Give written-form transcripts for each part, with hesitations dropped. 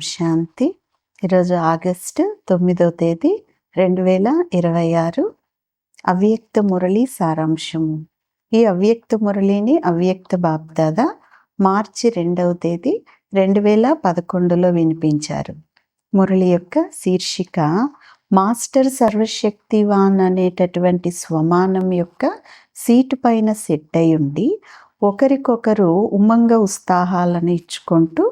శాంతి. ఈరోజు ఆగస్టు 9వ తేదీ 2026. అవ్యక్త మురళి సారాంశము. ఈ అవ్యక్త మురళిని అవ్యక్త బాప్దాదా మార్చి 2వ తేదీ 2011లో వినిపించారు. మురళి యొక్క శీర్షిక మాస్టర్ సర్వశక్తివాన్ అనేటటువంటి స్వమానం యొక్క సీటు పైన సెట్ అయి ఉండి ఒకరికొకరు ఉమ్మంగ ఉత్సాహాలను ఇచ్చుకుంటూ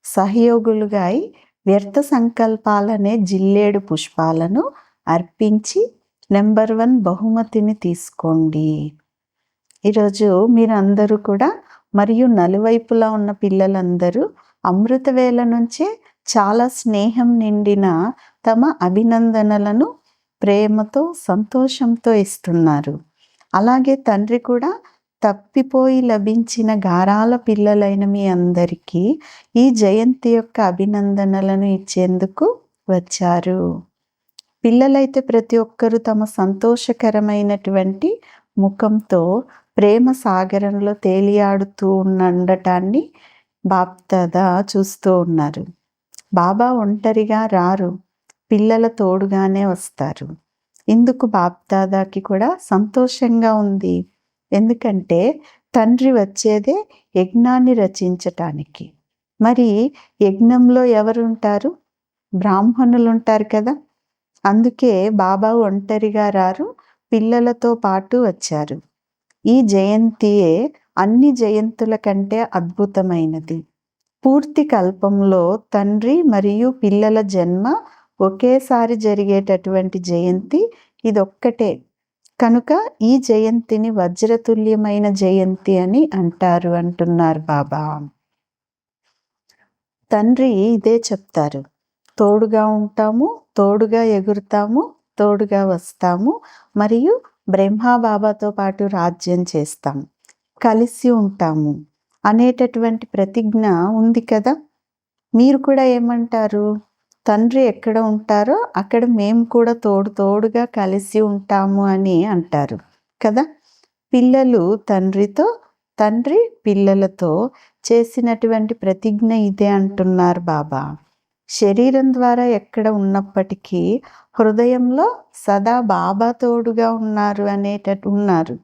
సహయోగులుగా అయి వ్యర్థ సంకల్పాలనే జిల్లేడు పుష్పాలను అర్పించి నెంబర్ 1 బహుమతిని తీసుకోండి. ఈరోజు మీరందరూ కూడా మరియు నలువైపులా ఉన్న పిల్లలందరూ అమృతవేళ నుంచే చాలా స్నేహం నిండిన తమ అభినందనలను ప్రేమతో సంతోషంతో ఇస్తున్నారు. అలాగే తండ్రి కూడా తప్పిపోయి లభించిన గారాల పిల్లలైన మీ అందరికీ ఈ జయంతి యొక్క అభినందనలను ఇచ్చేందుకు వచ్చారు. పిల్లలైతే ప్రతి ఒక్కరూ తమ సంతోషకరమైనటువంటి ముఖంతో ప్రేమ సాగరంలో తేలియాడుతూ ఉండటాన్ని బాప్దాదా చూస్తూ ఉన్నారు. బాబా ఒంటరిగా రారు, పిల్లల తోడుగానే వస్తారు. ఇందుకు బాప్దాదాకి కూడా సంతోషంగా ఉంది. ఎందుకంటే తండ్రి వచ్చేదే యజ్ఞాన్ని రచించటానికి. మరి యజ్ఞంలో ఎవరుంటారు? బ్రాహ్మణులు ఉంటారు కదా. అందుకే బాబా ఒంటరిగా రారు, పిల్లలతో పాటు వచ్చారు. ఈ జయంతియే అన్ని జయంతుల కంటే అద్భుతమైనది. పూర్తి కల్పంలో తండ్రి మరియు పిల్లల జన్మ ఒకేసారి జరిగేటటువంటి జయంతి ఇదొక్కటే. కనుక ఈ జయంతిని వజ్రతుల్యమైన జయంతి అని అంటున్నారు బాబా. తండ్రి ఇదే చెప్తారు, తోడుగా ఉంటాము, తోడుగా ఎగురుతాము, తోడుగా వస్తాము, మరియు బ్రహ్మా బాబాతో పాటు రాజ్యం చేస్తాము, కలిసి ఉంటాము అనేటటువంటి ప్రతిజ్ఞ ఉంది కదా. మీరు కూడా ఏమంటారు? తండ్రి ఎక్కడ ఉంటారో అక్కడ మేము కూడా తోడుగా కలిసి ఉంటాము అని అంటారు కదా. పిల్లలు తండ్రితో, తండ్రి పిల్లలతో చేసినటువంటి ప్రతిజ్ఞ ఇదే అంటున్నారు బాబా. శరీరం ద్వారా ఎక్కడ ఉన్నప్పటికీ హృదయంలో సదా బాబా తోడుగా ఉన్నారు.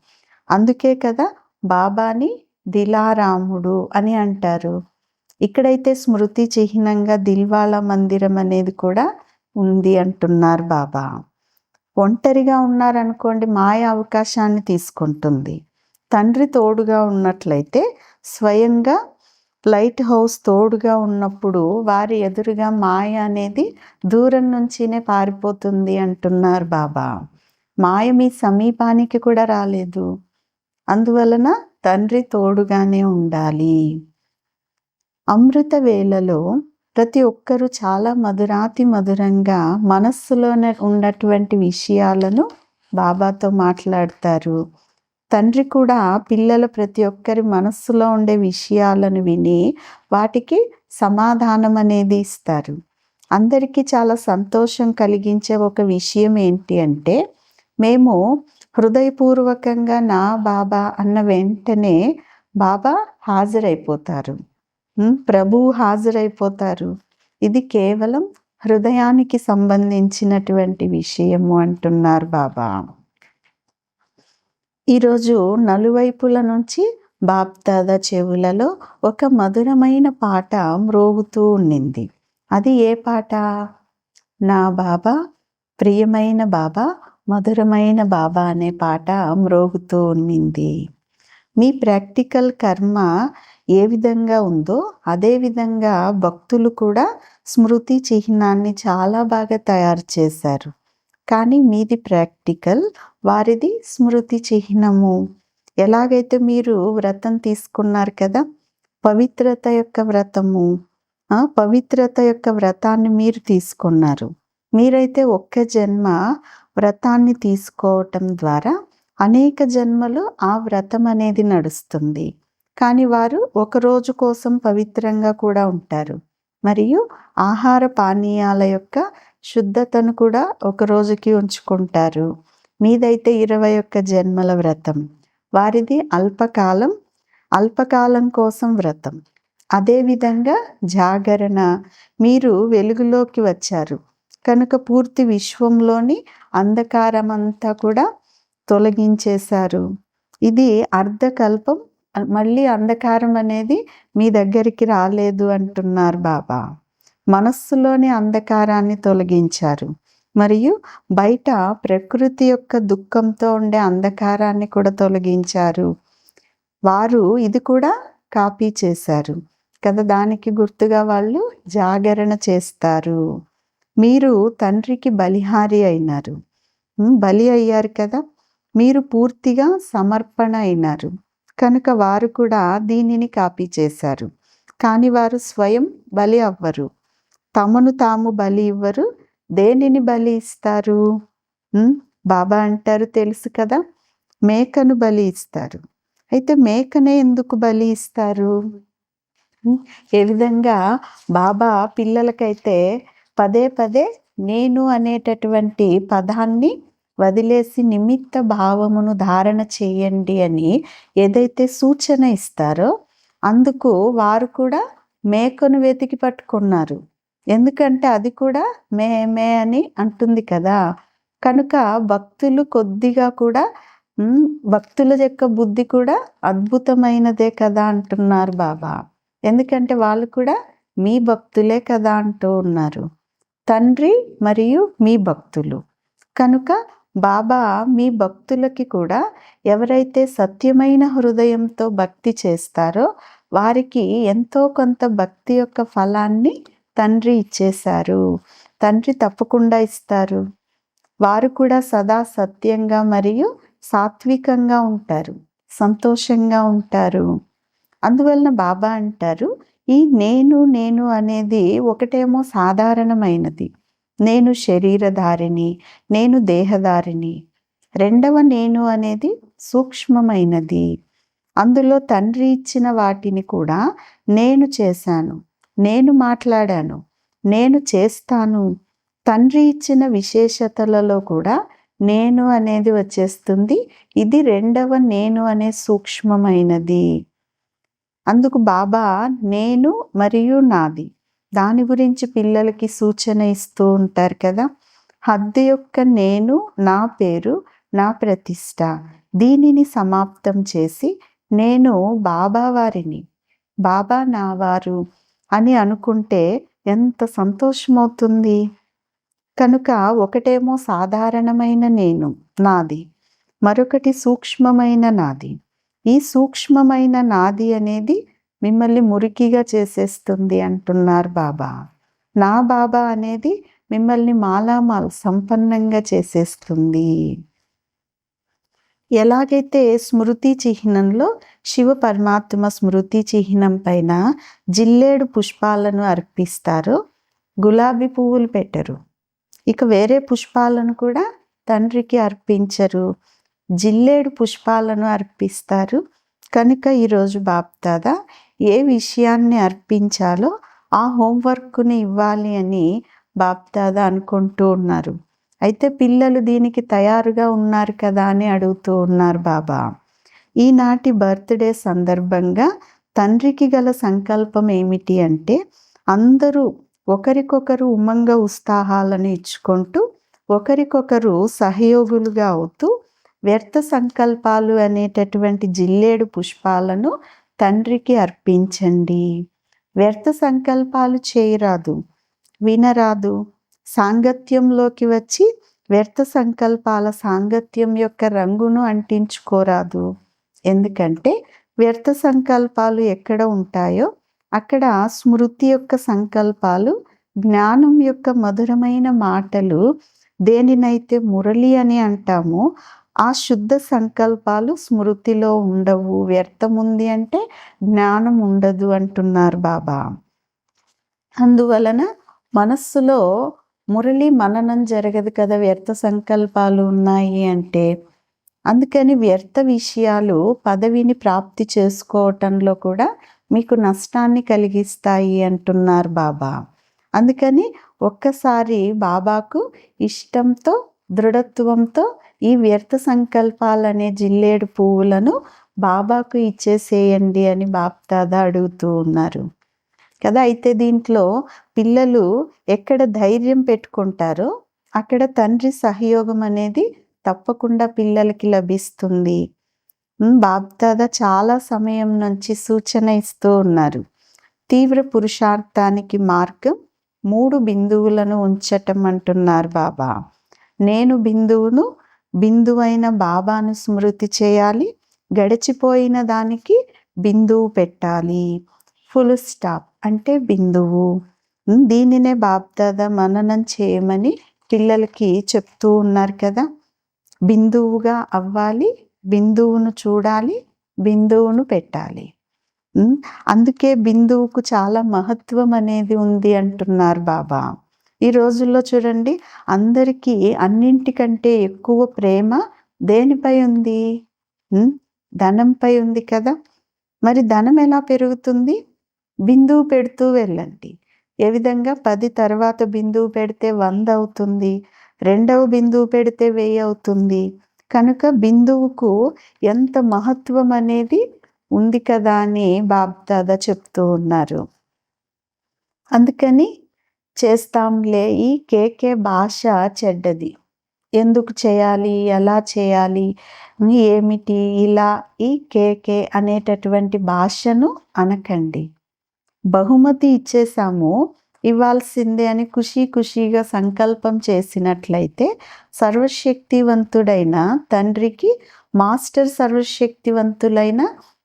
అందుకే కదా బాబాని దిలారాముడు అని అంటారు. ఇక్కడైతే స్మృతి చిహ్నంగా దిల్వాలా మందిరం అనేది కూడా ఉంది అంటున్నారు బాబా. ఒంటరిగా ఉన్నారనుకోండి, మాయ అవకాశాన్ని తీసుకుంటుంది. తండ్రి తోడుగా ఉన్నట్లయితే స్వయంగా లైట్ హౌస్ తోడుగా ఉన్నప్పుడు వారి ఎదురుగా మాయ అనేది దూరం నుంచినే పారిపోతుంది అంటున్నారు బాబా. మాయ మీ సమీపానికి కూడా రాలేదు. అందువలన తండ్రి తోడుగానే ఉండాలి. అమృత వేళలో ప్రతి ఒక్కరూ చాలా మధురాతి మధురంగా మనస్సులోనే ఉన్నటువంటి విషయాలను బాబాతో మాట్లాడతారు. తండ్రి కూడా పిల్లల ప్రతి ఒక్కరి మనస్సులో ఉండే విషయాలను విని వాటికి సమాధానం అనేది ఇస్తారు. అందరికీ చాలా సంతోషం కలిగించే ఒక విషయం ఏంటి అంటే, మేము హృదయపూర్వకంగా నా బాబా అన్న వెంటనే బాబా హాజరైపోతారు, ప్రభువు హాజరైపోతారు. ఇది కేవలం హృదయానికి సంబంధించినటువంటి విషయము అంటున్నారు బాబా. ఈరోజు నలువైపుల నుంచి బాప్దాదా చెవులలో ఒక మధురమైన పాట మ్రోగుతూ ఉండింది. అది ఏ పాట? నా బాబా, ప్రియమైన బాబా, మధురమైన బాబా అనే పాట మ్రోగుతూ ఉండింది. మీ ప్రాక్టికల్ కర్మ ఏ విధంగా ఉందో అదే విధంగా భక్తులు కూడా స్మృతి చిహ్నాన్ని చాలా బాగా తయారు చేశారు. కానీ మీది ప్రాక్టికల్, వారిది స్మృతి చిహ్నము. ఎలాగైతే మీరు వ్రతం తీసుకున్నారు కదా, పవిత్రత యొక్క వ్రతము, పవిత్రత యొక్క వ్రతాన్ని మీరు తీసుకున్నారు. మీరైతే ఒక్క జన్మ వ్రతాన్ని తీసుకోవటం ద్వారా అనేక జన్మలు ఆ వ్రతం అనేది నడుస్తుంది. కానీ వారు ఒక రోజు కోసం పవిత్రంగా కూడా ఉంటారు, మరియు ఆహార పానీయాల యొక్క శుద్ధతను కూడా ఒక రోజుకి ఉంచుకుంటారు. మీదైతే 21 జన్మల వ్రతం, వారిది అల్పకాలం కోసం వ్రతం. అదేవిధంగా జాగరణ, మీరు వెలుగులోకి వచ్చారు కనుక పూర్తి విశ్వంలోని అంధకారమంతా కూడా తొలగించేశారు. ఇది అర్ధకల్పం. మళ్ళీ అంధకారం అనేది మీ దగ్గరికి రాలేదు అంటున్నారు బాబా. మనస్సులోని అంధకారాన్ని తొలగించారు మరియు బయట ప్రకృతి యొక్క దుఃఖంతో ఉండే అంధకారాన్ని కూడా తొలగించారు. వారు ఇది కూడా కాపీ చేశారు కదా, దానికి గుర్తుగా వాళ్ళు జాగరణ చేస్తారు. మీరు తండ్రికి బలిహారి అయినారు, బలి అయ్యారు కదా, మీరు పూర్తిగా సమర్పణ అయినారు కనుక వారు కూడా దీనిని కాపీ చేశారు. కానీ వారు స్వయం బలి అవ్వరు, తమను తాము బలి ఇవ్వరు. దేనిని బలి ఇస్తారు? బాబా అంటారు తెలుసు కదా, మేకను బలి ఇస్తారు. అయితే మేకనే ఎందుకు బలి ఇస్తారు? ఏ విధంగా బాబా పిల్లలకైతే పదే పదే నేను అనేటటువంటి పదాన్ని వదిలేసి నిమిత్త భావమును ధారణ చేయండి అని ఏదైతే సూచన ఇస్తారో అందుకు వారు కూడా మేకను వెతికి పట్టుకున్నారు. ఎందుకంటే అది కూడా మే మే అని అంటుంది కదా. కనుక భక్తులు కొద్దిగా కూడా భక్తుల యొక్క బుద్ధి కూడా అద్భుతమైనదే కదా అంటున్నారు బాబా. ఎందుకంటే వాళ్ళు కూడా మీ భక్తులే కదా అంటూ ఉన్నారు. తండ్రి మరియు మీ భక్తులు కనుక బాబా మీ భక్తులకి కూడా ఎవరైతే సత్యమైన హృదయంతో భక్తి చేస్తారో వారికి ఎంతో కొంత భక్తి యొక్క ఫలాన్ని తండ్రి ఇచ్చేశారు. తండ్రి తప్పకుండా ఇస్తారు. వారు కూడా సదా సత్యంగా మరియు సాత్వికంగా ఉంటారు, సంతోషంగా ఉంటారు. అందువలన బాబా అంటారు, ఈ నేను నేను అనేది ఒకటేమో సాధారణమైనది, నేను శరీరధారిని, నేను దేహధారిని. రెండవ నేను అనేది సూక్ష్మమైనది. అందులో తండ్రి ఇచ్చిన వాటిని కూడా నేను చేశాను, నేను మాట్లాడాను, నేను చేస్తాను. తండ్రి ఇచ్చిన విశేషతలలో కూడా నేను అనేది వచ్చేస్తుంది. ఇది రెండవ నేను అనే సూక్ష్మమైనది. అందుకు బాబా నేను మరియు నాది దాని గురించి పిల్లలకి సూచన ఇస్తూ ఉంటారు కదా. హద్దు యొక్క నేను, నా పేరు, నా ప్రతిష్ట, దీనిని సమాప్తం చేసి నేను బాబా వారిని, బాబా నా వారు అని అనుకుంటే ఎంత సంతోషమవుతుంది. కనుక ఒకటేమో సాధారణమైన నేను నాది, మరొకటి సూక్ష్మమైన నాది. ఈ సూక్ష్మమైన నాది అనేది మిమ్మల్ని మురికిగా చేసేస్తుంది అంటున్నారు బాబా. నా బాబా అనేది మిమ్మల్ని మాలామాల్ సంపన్నంగా చేసేస్తుంది. ఎలాగైతే స్మృతి చిహ్నంలో శివ పరమాత్మ స్మృతి చిహ్నం పైన జిల్లేడు పుష్పాలను అర్పిస్తారో గులాబీ పువ్వులు పెట్టరు, ఇక వేరే పుష్పాలను కూడా తండ్రికి అర్పించరు, జిల్లేడు పుష్పాలను అర్పిస్తారు. కనుక ఈరోజు బాప్దాదా ఏ విషయాన్ని అర్పించాలో ఆ హోంవర్క్ని ఇవ్వాలి అని బాప్దాదా అనుకుంటూ ఉన్నారు. అయితే పిల్లలు దీనికి తయారుగా ఉన్నారు కదా అని అడుగుతూ ఉన్నారు బాబా. ఈనాటి బర్త్డే సందర్భంగా తండ్రికి గల సంకల్పం ఏమిటి అంటే అందరూ ఒకరికొకరు ఉమంగ ఉత్సాహాలను ఇచ్చుకుంటూ ఒకరికొకరు సహయోగులుగా అవుతూ వ్యర్థ సంకల్పాలు అనేటటువంటి జిల్లేడు పుష్పాలను తండ్రికి అర్పించండి. వ్యర్థ సంకల్పాలు చేయరాదు, వినరాదు, సాంగత్యంలోకి వచ్చి వ్యర్థ సంకల్పాల సాంగత్యం యొక్క రంగును అంటించుకోరాదు. ఎందుకంటే వ్యర్థ సంకల్పాలు ఎక్కడ ఉంటాయో అక్కడ స్మృతి యొక్క సంకల్పాలు, జ్ఞానం యొక్క మధురమైన మాటలు, దేనినైతే మురళి అని అంటామో ఆ శుద్ధ సంకల్పాలు స్మృతిలో ఉండవు. వ్యర్థం ఉంది అంటే జ్ఞానం ఉండదు అంటున్నారు బాబా. అందువలన మనస్సులో మురళి మననం జరగదు కదా వ్యర్థ సంకల్పాలు ఉన్నాయి అంటే. అందుకని వ్యర్థ విషయాలు పదవిని ప్రాప్తి చేసుకోవటంలో కూడా మీకు నష్టాన్ని కలిగిస్తాయి అంటున్నారు బాబా. అందుకని ఒక్కసారి బాబాకు ఇష్టంతో దృఢత్వంతో ఈ వ్యర్థ సంకల్పాలనే జిల్లేడు పువ్వులను బాబాకు ఇచ్చేసేయండి అని బాప్దాదా అడుగుతూ ఉన్నారు. కదా. అయితే దీంట్లో పిల్లలు ఎక్కడ ధైర్యం పెట్టుకుంటారో అక్కడ తండ్రి సహయోగం అనేది తప్పకుండా పిల్లలకి లభిస్తుంది. బాప్దాదా చాలా సమయం నుంచి సూచన ఇస్తూ ఉన్నారు. తీవ్ర పురుషార్థానికి మార్గం 3 బిందువులను ఉంచటం అంటున్నారు బాబా. నేను బిందువును, బిందువైన బాబాను స్మృతి చేయాలి. గడిచిపోయిన దానికి బిందువు పెట్టాలి. ఫుల్ స్టాప్ అంటే బిందువు. దీనినే బాప్దాదా మననం చేయమని పిల్లలకి చెప్తూ ఉన్నారు కదా. బిందువుగా అవ్వాలి, బిందువును చూడాలి, బిందువును పెట్టాలి. అందుకే బిందువుకు చాలా మహత్వం అనేది ఉంది అంటున్నారు బాబా. ఈ రోజుల్లో చూడండి, అందరికీ అన్నింటికంటే ఎక్కువ ప్రేమ దేనిపై ఉంది? ధనంపై ఉంది కదా. మరి ధనం ఎలా పెరుగుతుంది? బిందువు పెడుతూ వెళ్ళండి. ఏ విధంగా 10 తర్వాత బిందువు పెడితే 100 అవుతుంది, రెండవ బిందువు పెడితే 1000 అవుతుంది. కనుక బిందువుకు ఎంత మహత్వం అనేది ఉంది కదా అని బాప్దాదా చెప్తూ ఉన్నారు. అందుకని చేస్తాంలే, ఈ కేకే భాష చెడ్డది. ఎందుకు చేయాలి, ఎలా చేయాలి, ఏమిటి, ఇలా ఈ కేకే అనేటటువంటి భాషను అనకండి. బహుమతి ఇచ్చేసాము, ఇవ్వాల్సిందే అని ఖుషీగా సంకల్పం చేసినట్లయితే సర్వశక్తివంతుడైన తండ్రికి మాస్టర్ సర్వశక్తివంతులైన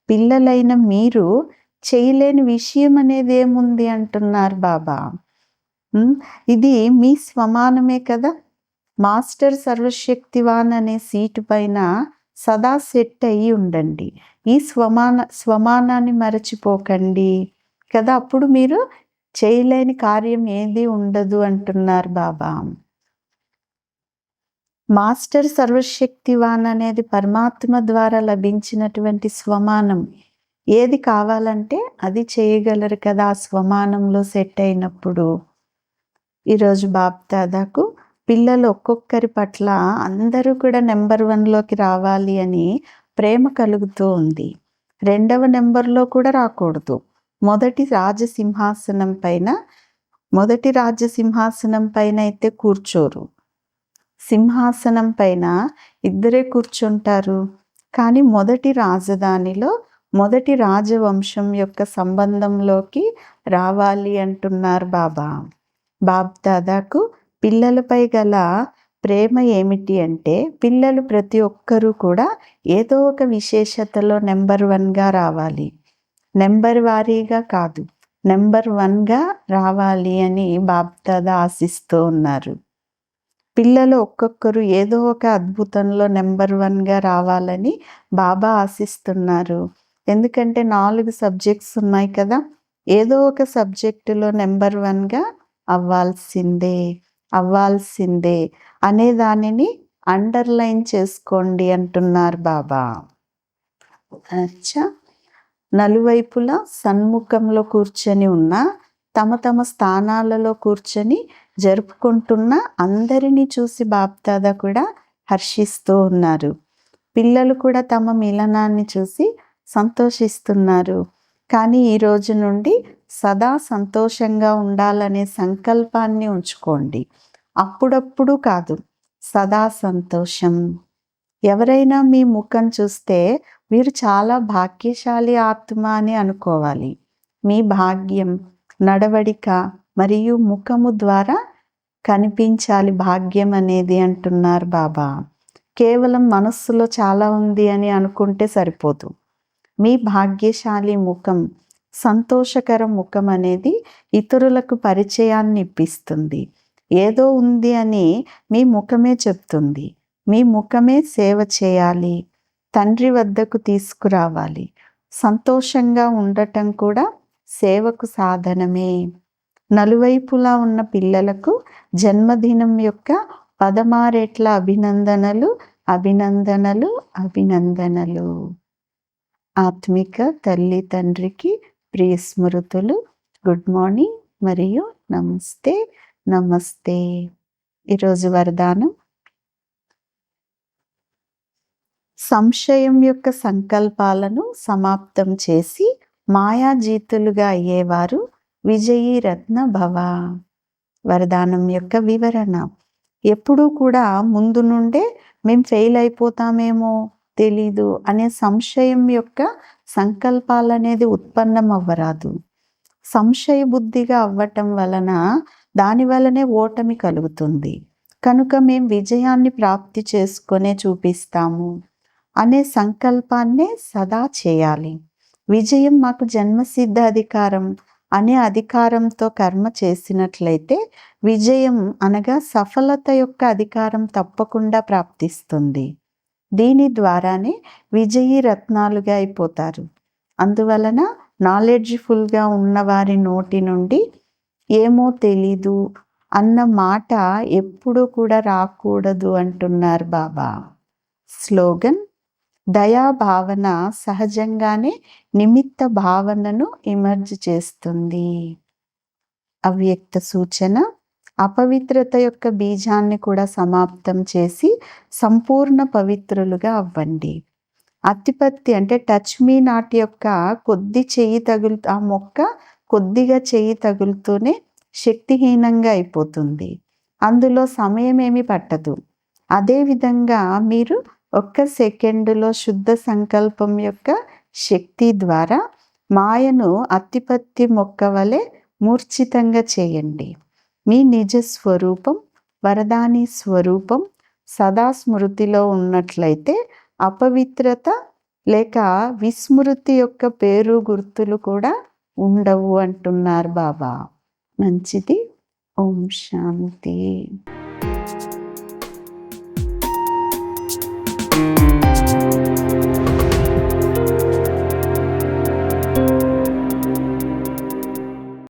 పిల్లలైన మీరు చేయలేని విషయం అనేది ఏముంది అంటున్నారు బాబా. ఇది మీ స్వమానమే కదా. మాస్టర్ సర్వశక్తివాన్ అనే సీటు పైన సదా సెట్ అయ్యి ఉండండి. ఈ స్వమానాన్ని మరచిపోకండి కదా. అప్పుడు మీరు చేయలేని కార్యం ఏది ఉండదు అంటున్నారు బాబా. మాస్టర్ సర్వశక్తివాన్ అనేది పరమాత్మ ద్వారా లభించినటువంటి స్వమానం. ఏది కావాలంటే అది చేయగలరు కదా ఆ స్వమానంలో సెట్ అయినప్పుడు. ఈరోజు బాప్దాదాకు పిల్లలు ఒక్కొక్కరి పట్ల అందరూ కూడా నెంబర్ 1లోకి రావాలి అని ప్రేమ కలుగుతూ ఉంది. 2వ నెంబర్లో కూడా రాకూడదు. మొదటి రాజసింహాసనం పైన అయితే కూర్చోరు. సింహాసనం పైన ఇద్దరే కూర్చుంటారు. కానీ మొదటి రాజధానిలో మొదటి రాజవంశం యొక్క సంబంధంలోకి రావాలి అంటున్నారు బాబా. బాప్దాదాకు పిల్లలపై గల ప్రేమ ఏమిటి అంటే, పిల్లలు ప్రతి ఒక్కరూ కూడా ఏదో ఒక విశేషతలో నెంబర్ 1గా రావాలి. నెంబర్ వారీగా కాదు, నెంబర్ 1గా రావాలి అని బాప్దాదా ఆశిస్తూ ఉన్నారు. పిల్లలు ఒక్కొక్కరు ఏదో ఒక అద్భుతంలో నెంబర్ 1గా రావాలని బాబా ఆశిస్తున్నారు. ఎందుకంటే 4 సబ్జెక్ట్స్ ఉన్నాయి కదా. ఏదో ఒక సబ్జెక్టులో నెంబర్ 1గా అవ్వాల్సిందే అనే దానిని అండర్లైన్ చేసుకోండి అంటున్నారు బాబా. నలువైపులా సన్ముఖంలో కూర్చొని ఉన్న తమ స్థానాలలో కూర్చొని జరుపుకుంటున్న అందరినీ చూసి బాప్దాదా కూడా హర్షిస్తూ ఉన్నారు. పిల్లలు కూడా తమ మిలనాన్ని చూసి సంతోషిస్తున్నారు. కానీ ఈ రోజు నుండి సదా సంతోషంగా ఉండాలనే సంకల్పాన్ని ఉంచుకోండి. అప్పుడప్పుడు కాదు, సదా సంతోషం. ఎవరైనా మీ ముఖం చూస్తే మీరు చాలా భాగ్యశాలి ఆత్మ అని అనుకోవాలి. మీ భాగ్యం నడవడిక మరియు ముఖము ద్వారా కనిపించాలి భాగ్యం అనేది అంటున్నారు బాబా. కేవలం మనస్సులో చాలా ఉంది అని అనుకుంటే సరిపోదు. మీ భాగ్యశాలి ముఖం, సంతోషకర ముఖం అనేది ఇతరులకు పరిచయాన్ని ఇప్పిస్తుంది. ఏదో ఉంది అని మీ ముఖమే చెప్తుంది. మీ ముఖమే సేవ చేయాలి, తండ్రి వద్దకు తీసుకురావాలి. సంతోషంగా ఉండటం కూడా సేవకు సాధనమే. నలువైపులా ఉన్న పిల్లలకు జన్మదినం యొక్క 16 రెట్ల అభినందనలు. ఆత్మిక తల్లి తండ్రికి ప్రియ స్మృతులు. గుడ్ మార్నింగ్ మరియు నమస్తే. ఈరోజు వరదానం: సంశయం యొక్క సంకల్పాలను సమాప్తం చేసి మాయాజీతులుగా అయ్యేవారు విజయీ రత్న భవ. వరదానం యొక్క వివరణ. ఎప్పుడూ కూడా ముందు నుండే మేము ఫెయిల్ అయిపోతామేమో తెలీదు అనే సంశయం యొక్క సంకల్పాలనేది ఉత్పన్నం అవ్వరాదు. సంశయ బుద్ధిగా అవ్వటం వలన దాని వలనే ఓటమి కలుగుతుంది. కనుక మేము విజయాన్ని ప్రాప్తి చేసుకొనే చూపిస్తాము అనే సంకల్పాన్నే సదా చేయాలి. విజయం మాకు జన్మసిద్ధ అధికారం అనే అధికారంతో కర్మ చేసినట్లయితే విజయం అనగా సఫలత యొక్క అధికారం తప్పకుండా ప్రాప్తిస్తుంది. దీని ద్వారానే విజయీ రత్నాలుగా అయిపోతారు. అందువలన నాలెడ్జ్ఫుల్గా ఉన్నవారి నోటి నుండి ఏమో తెలీదు అన్న మాట ఎప్పుడూ కూడా రాకూడదు అంటున్నారు బాబా. స్లోగన్: దయాభావన సహజంగానే నిమిత్త భావనను ఎమర్జ్ చేస్తుంది. అవ్యక్త సూచన: అపవిత్రత యొక్క బీజాన్ని కూడా సమాప్తం చేసి సంపూర్ణ పవిత్రులుగా అవ్వండి. అతిపత్తి అంటే టచ్ మీ నాట్ యొక్క కొద్ది చెయ్యి ఆ మొక్క కొద్దిగా చెయ్యి తగులుతూనే శక్తిహీనంగా అయిపోతుంది. అందులో సమయం ఏమీ పట్టదు. అదేవిధంగా మీరు ఒక్క సెకండులో శుద్ధ సంకల్పం యొక్క శక్తి ద్వారా మాయను అతిపత్తి మొక్క వలె మూర్ఛితంగా చేయండి. మీ నిజ స్వరూపం వరదాని స్వరూపం సదా స్మృతిలో ఉన్నట్లయితే అపవిత్రత లేక విస్మృతి యొక్క పేరు గుర్తులు కూడా ఉండవు అంటున్నారు బాబా. మంచిది. ఓం శాంతి.